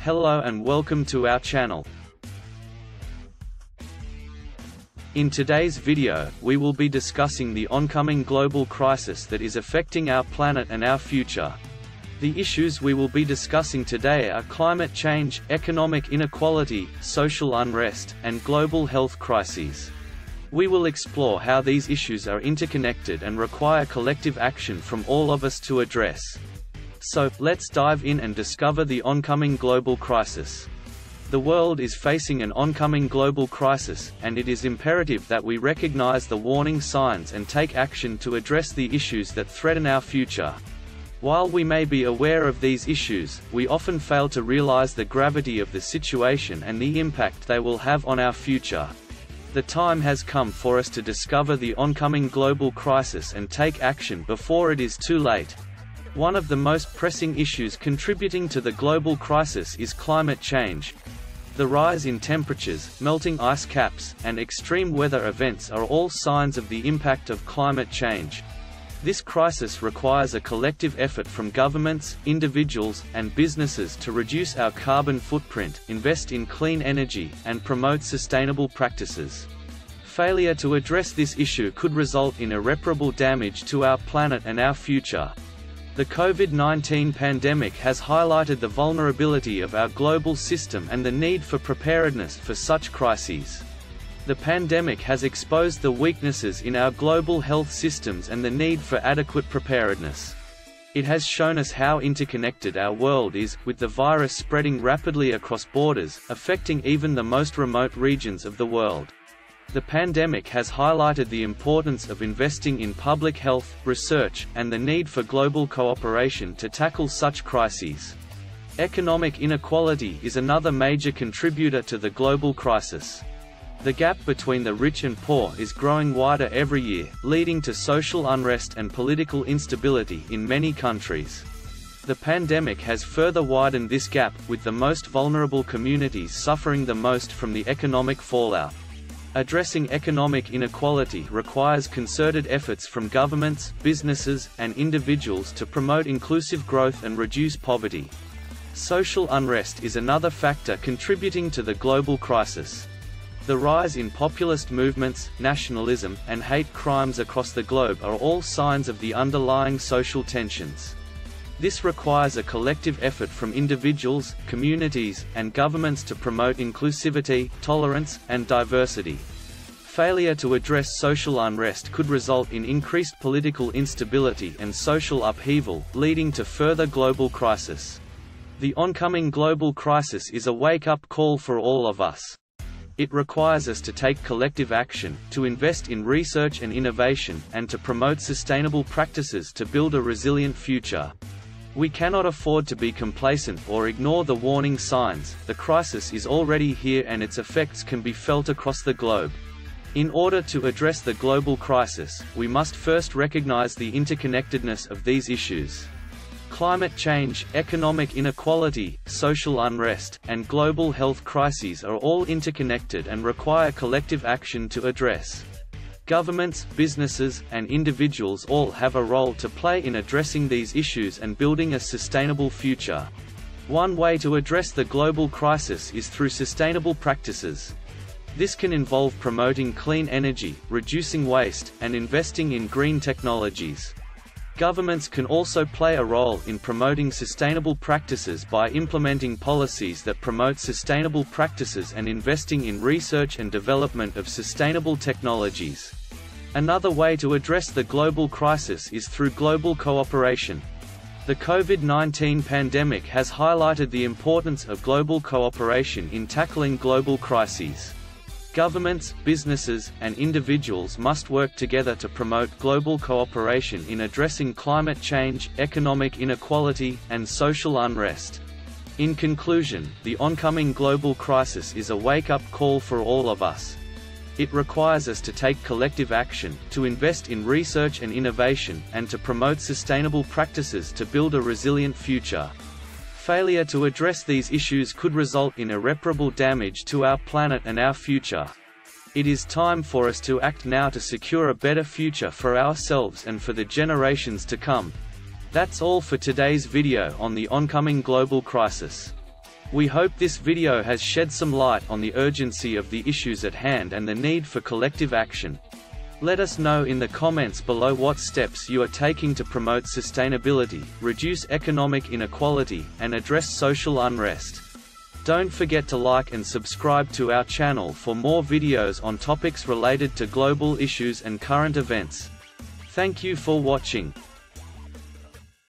Hello and welcome to our channel. In today's video, we will be discussing the oncoming global crisis that is affecting our planet and our future. The issues we will be discussing today are climate change, economic inequality, social unrest, and global health crises. We will explore how these issues are interconnected and require collective action from all of us to address. So, let's dive in and discover the oncoming global crisis. The world is facing an oncoming global crisis, and it is imperative that we recognize the warning signs and take action to address the issues that threaten our future. While we may be aware of these issues, we often fail to realize the gravity of the situation and the impact they will have on our future. The time has come for us to discover the oncoming global crisis and take action before it is too late. One of the most pressing issues contributing to the global crisis is climate change. The rise in temperatures, melting ice caps, and extreme weather events are all signs of the impact of climate change. This crisis requires a collective effort from governments, individuals, and businesses to reduce our carbon footprint, invest in clean energy, and promote sustainable practices. Failure to address this issue could result in irreparable damage to our planet and our future. The COVID-19 pandemic has highlighted the vulnerability of our global system and the need for preparedness for such crises. The pandemic has exposed the weaknesses in our global health systems and the need for adequate preparedness. It has shown us how interconnected our world is, with the virus spreading rapidly across borders, affecting even the most remote regions of the world. The pandemic has highlighted the importance of investing in public health, research, and the need for global cooperation to tackle such crises. Economic inequality is another major contributor to the global crisis. The gap between the rich and poor is growing wider every year, leading to social unrest and political instability in many countries. The pandemic has further widened this gap, with the most vulnerable communities suffering the most from the economic fallout. Addressing economic inequality requires concerted efforts from governments, businesses, and individuals to promote inclusive growth and reduce poverty. Social unrest is another factor contributing to the global crisis. The rise in populist movements, nationalism, and hate crimes across the globe are all signs of the underlying social tensions. This requires a collective effort from individuals, communities, and governments to promote inclusivity, tolerance, and diversity. Failure to address social unrest could result in increased political instability and social upheaval, leading to further global crisis. The oncoming global crisis is a wake-up call for all of us. It requires us to take collective action, to invest in research and innovation, and to promote sustainable practices to build a resilient future. We cannot afford to be complacent or ignore the warning signs. The crisis is already here and its effects can be felt across the globe. In order to address the global crisis, we must first recognize the interconnectedness of these issues. Climate change, economic inequality, social unrest, and global health crises are all interconnected and require collective action to address. Governments, businesses, and individuals all have a role to play in addressing these issues and building a sustainable future. One way to address the global crisis is through sustainable practices. This can involve promoting clean energy, reducing waste, and investing in green technologies. Governments can also play a role in promoting sustainable practices by implementing policies that promote sustainable practices and investing in research and development of sustainable technologies. Another way to address the global crisis is through global cooperation. The COVID-19 pandemic has highlighted the importance of global cooperation in tackling global crises. Governments, businesses, and individuals must work together to promote global cooperation in addressing climate change, economic inequality, and social unrest. In conclusion, the oncoming global crisis is a wake-up call for all of us. It requires us to take collective action, to invest in research and innovation, and to promote sustainable practices to build a resilient future. Failure to address these issues could result in irreparable damage to our planet and our future. It is time for us to act now to secure a better future for ourselves and for the generations to come. That's all for today's video on the oncoming global crisis. We hope this video has shed some light on the urgency of the issues at hand and the need for collective action. Let us know in the comments below what steps you are taking to promote sustainability, reduce economic inequality, and address social unrest. Don't forget to like and subscribe to our channel for more videos on topics related to global issues and current events. Thank you for watching.